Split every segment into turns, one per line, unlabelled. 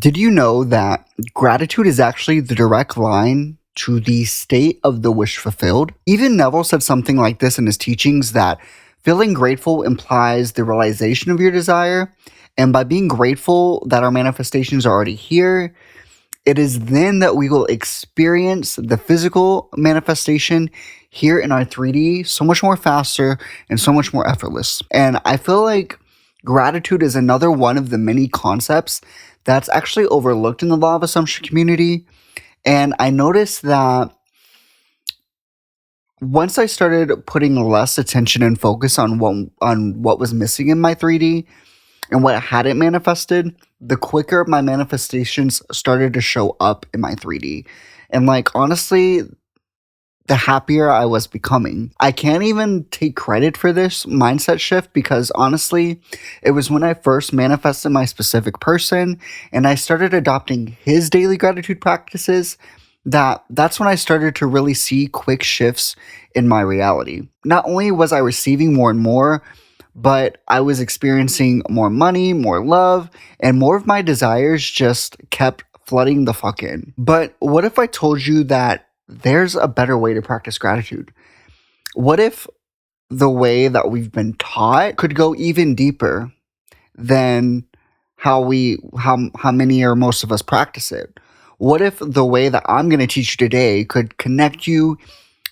Did you know that gratitude is actually the direct line to the state of the wish fulfilled? Even Neville said something like this in his teachings, that feeling grateful implies the realization of your desire. And by being grateful that our manifestations are already here, it is then that we will experience the physical manifestation here in our 3D so much more faster and so much more effortless. And I feel like gratitude is another one of the many concepts that's actually overlooked in the law of assumption community. And I noticed that once I started putting less attention and focus on what was missing in my 3D and what hadn't manifested, the quicker my manifestations started to show up in my 3D. And like, honestly, the happier I was becoming. I can't even take credit for this mindset shift because honestly, it was when I first manifested my specific person and I started adopting his daily gratitude practices that's when I started to really see quick shifts in my reality. Not only was I receiving more and more, but I was experiencing more money, more love, and more of my desires just kept flooding the fuck in. But what if I told you that there's a better way to practice gratitude? What if the way that we've been taught could go even deeper than how many or most of us practice it? What if the way that I'm going to teach you today could connect you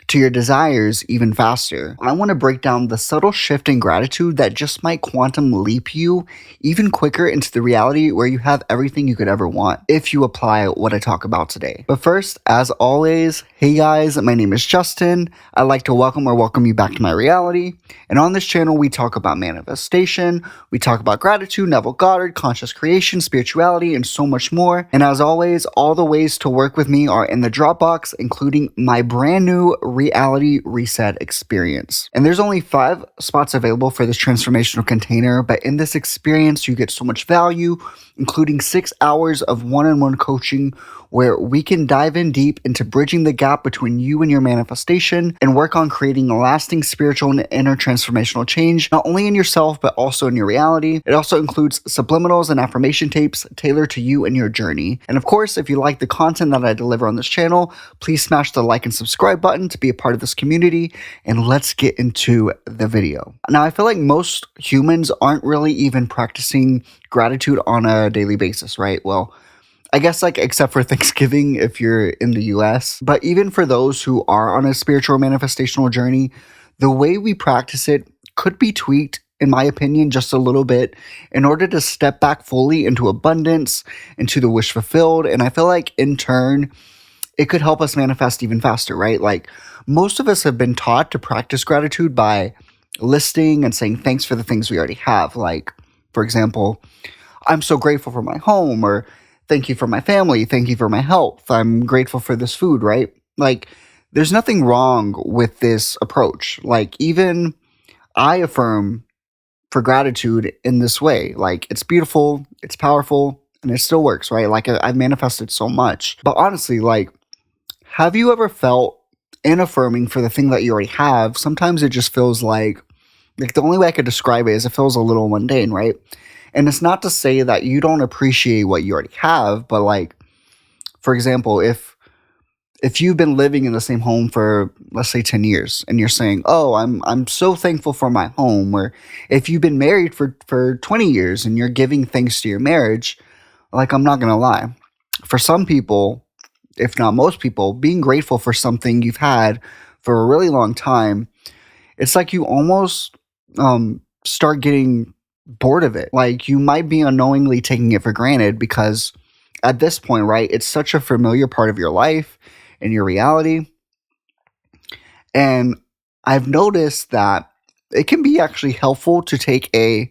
to your desires even faster? I want to break down the subtle shift in gratitude that just might quantum leap you even quicker into the reality where you have everything you could ever want if you apply what I talk about today. But first, as always, hey guys, my name is Justin. I'd like to welcome you back to my reality. And on this channel, we talk about manifestation, we talk about gratitude, Neville Goddard, conscious creation, spirituality, and so much more. And as always, all the ways to work with me are in the Dropbox, including my brand new reality reset experience. And there's only 5 spots available for this transformational container, but in this experience, you get so much value, including 6 hours of one-on-one coaching where we can dive in deep into bridging the gap between you and your manifestation and work on creating a lasting spiritual and inner transformational change, not only in yourself, but also in your reality. It also includes subliminals and affirmation tapes tailored to you and your journey. And of course, if you like the content that I deliver on this channel, please smash the like and subscribe button to be a part of this community. And let's get into the video. Now, I feel like most humans aren't really even practicing gratitude on a daily basis, right? Well, I guess like except for Thanksgiving if you're in the US. But even for those who are on a spiritual manifestational journey, the way we practice it could be tweaked, in my opinion, just a little bit in order to step back fully into abundance, into the wish fulfilled. And I feel like in turn, it could help us manifest even faster, right? Like most of us have been taught to practice gratitude by listing and saying thanks for the things we already have. Like, for example, I'm so grateful for my home, or thank you for my family, thank you for my health, I'm grateful for this food, right? Like, there's nothing wrong with this approach. Like, even I affirm for gratitude in this way. Like, it's beautiful, it's powerful, and it still works, right? Like, I've manifested so much. But honestly, like, have you ever felt in affirming for the thing that you already have, sometimes it just feels like the only way I could describe it is it feels a little mundane, right? And it's not to say that you don't appreciate what you already have, but like, for example, if you've been living in the same home for, let's say, 10 years, and you're saying, oh, I'm so thankful for my home, or if you've been married for 20 years and you're giving thanks to your marriage, like, I'm not going to lie. For some people, if not most people, being grateful for something you've had for a really long time, it's like you almost start getting bored of it. Like, you might be unknowingly taking it for granted because at this point, right, it's such a familiar part of your life and your reality. And I've noticed that it can be actually helpful to take a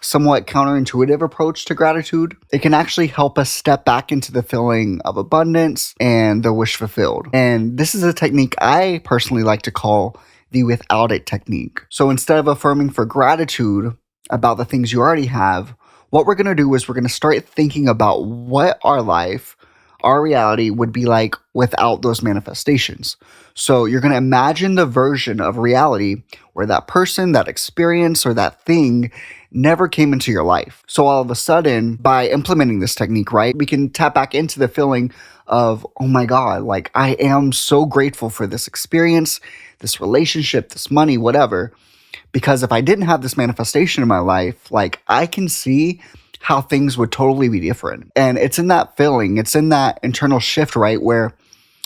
somewhat counterintuitive approach to gratitude. It can actually help us step back into the feeling of abundance and the wish fulfilled. And this is a technique I personally like to call the without it technique. So instead of affirming for gratitude about the things you already have, what we're going to do is we're going to start thinking about what our life our reality would be like without those manifestations. So you're going to imagine the version of reality where that person, that experience, or that thing never came into your life. So all of a sudden, by implementing this technique, right, we can tap back into the feeling of, oh my God, like I am so grateful for this experience, this relationship, this money, whatever. Because if I didn't have this manifestation in my life, like I can see how things would totally be different. And it's in that feeling, it's in that internal shift, right? Where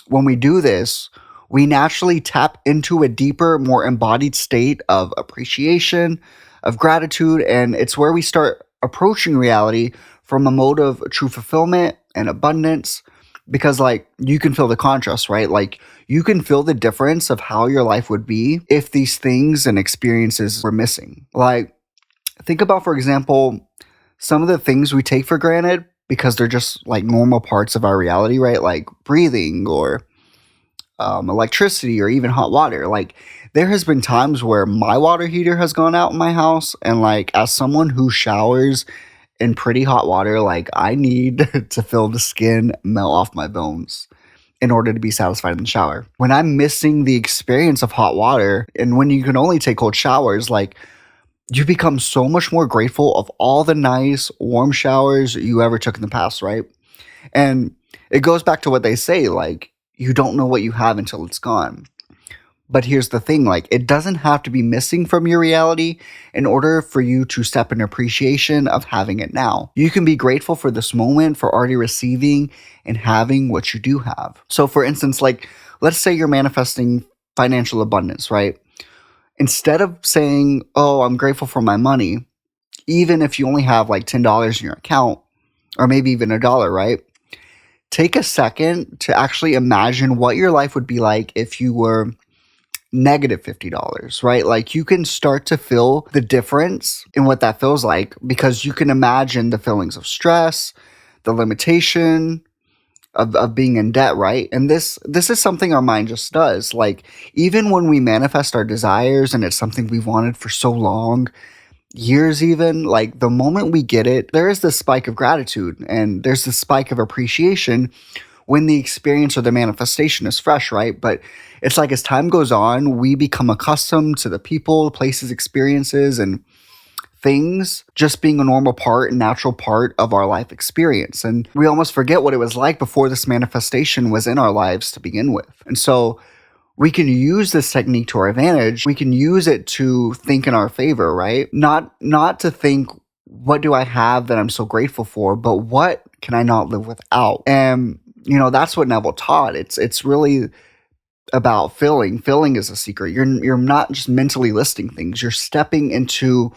when we do this, we naturally tap into a deeper, more embodied state of appreciation, of gratitude. And it's where we start approaching reality from a mode of true fulfillment and abundance. Because, like, you can feel the contrast, right? Like, you can feel the difference of how your life would be if these things and experiences were missing. Like, think about, for example, some of the things we take for granted because they're just like normal parts of our reality, right? Like breathing or electricity or even hot water. Like, there has been times where my water heater has gone out in my house, and like as someone who showers in pretty hot water, like I need to feel the skin melt off my bones in order to be satisfied in the shower. When I'm missing the experience of hot water, and when you can only take cold showers, like you become so much more grateful of all the nice warm showers you ever took in the past, right? And it goes back to what they say, like, you don't know what you have until it's gone. But here's the thing, like, it doesn't have to be missing from your reality in order for you to step in appreciation of having it now. You can be grateful for this moment, for already receiving and having what you do have. So for instance, like, let's say you're manifesting financial abundance, right? Instead of saying, oh, I'm grateful for my money, even if you only have like $10 in your account, or maybe even $1, right? Take a second to actually imagine what your life would be like if you were negative $50, right? Like, you can start to feel the difference in what that feels like because you can imagine the feelings of stress, the limitation of being in debt, right? And this is something our mind just does. Like, even when we manifest our desires and it's something we've wanted for so long, years even, like the moment we get it, there is this spike of gratitude and there's this spike of appreciation when the experience or the manifestation is fresh, right? But it's like as time goes on, we become accustomed to the people, places, experiences, and things just being a normal part and natural part of our life experience. And we almost forget what it was like before this manifestation was in our lives to begin with. And so we can use this technique to our advantage. We can use it to think in our favor, right? Not to think, what do I have that I'm so grateful for, but what can I not live without? And that's what Neville taught. It's really about feeling. Feeling is a secret. You're not just mentally listing things. You're stepping into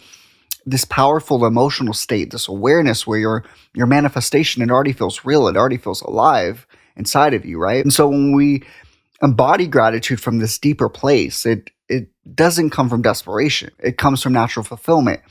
this powerful emotional state, this awareness where your manifestation, it already feels real. It already feels alive inside of you, right? And so when we embody gratitude from this deeper place, it doesn't come from desperation. It comes from natural fulfillment.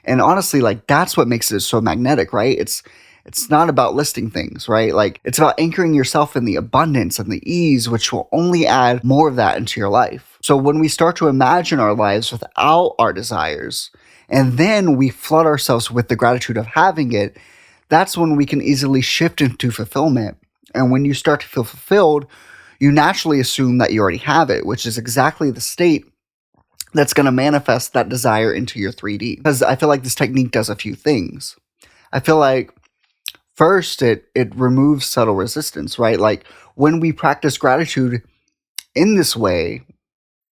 And honestly, like, that's what makes it so magnetic, right? It's not about listing things, right? Like, it's about anchoring yourself in the abundance and the ease, which will only add more of that into your life. So when we start to imagine our lives without our desires, and then we flood ourselves with the gratitude of having it, that's when we can easily shift into fulfillment. And when you start to feel fulfilled, you naturally assume that you already have it, which is exactly the state that's going to manifest that desire into your 3D. Because I feel like this technique does a few things. I feel like first, it removes subtle resistance, right? Like, when we practice gratitude in this way,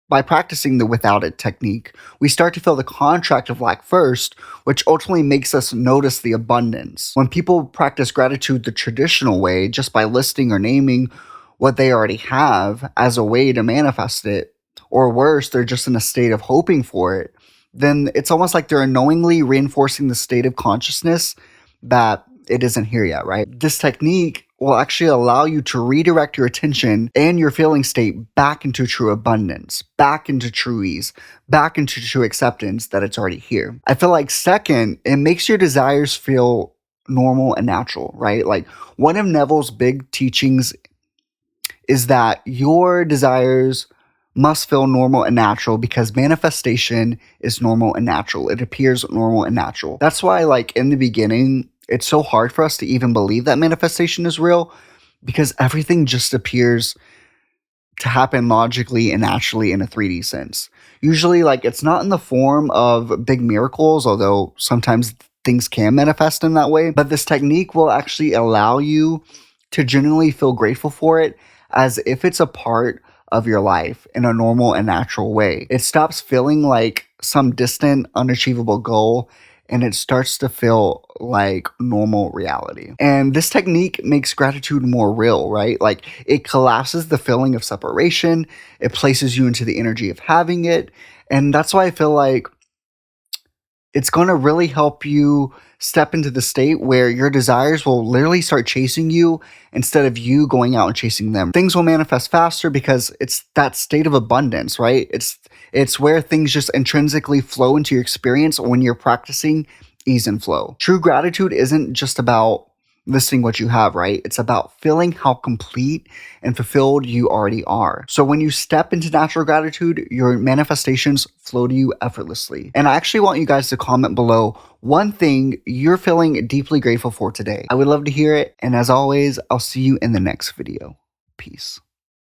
by practicing the without it technique, we start to feel the contract of lack first, which ultimately makes us notice the abundance. When people practice gratitude the traditional way, just by listing or naming what they already have as a way to manifest it, or worse, they're just in a state of hoping for it, then it's almost like they're unknowingly reinforcing the state of consciousness that it isn't here yet, right? This technique will actually allow you to redirect your attention and your feeling state back into true abundance, back into true ease, back into true acceptance that it's already here. I feel like second, it makes your desires feel normal and natural, right? Like, one of Neville's big teachings is that your desires must feel normal and natural because manifestation is normal and natural. It appears normal and natural. That's why, like, in the beginning, it's so hard for us to even believe that manifestation is real because everything just appears to happen logically and naturally in a 3D sense. Usually, like, it's not in the form of big miracles, although sometimes things can manifest in that way. But this technique will actually allow you to genuinely feel grateful for it as if it's a part of your life in a normal and natural way. It stops feeling like some distant, unachievable goal, and it starts to feel like normal reality. And this technique makes gratitude more real, right? Like, it collapses the feeling of separation, it places you into the energy of having it. And that's why I feel like it's going to really help you step into the state where your desires will literally start chasing you instead of you going out and chasing them. Things will manifest faster because it's that state of abundance, right? It's where things just intrinsically flow into your experience when you're practicing ease and flow. True gratitude isn't just about listing what you have, right? It's about feeling how complete and fulfilled you already are. So when you step into natural gratitude, your manifestations flow to you effortlessly. And I actually want you guys to comment below one thing you're feeling deeply grateful for today. I would love to hear it. And as always, I'll see you in the next video. Peace.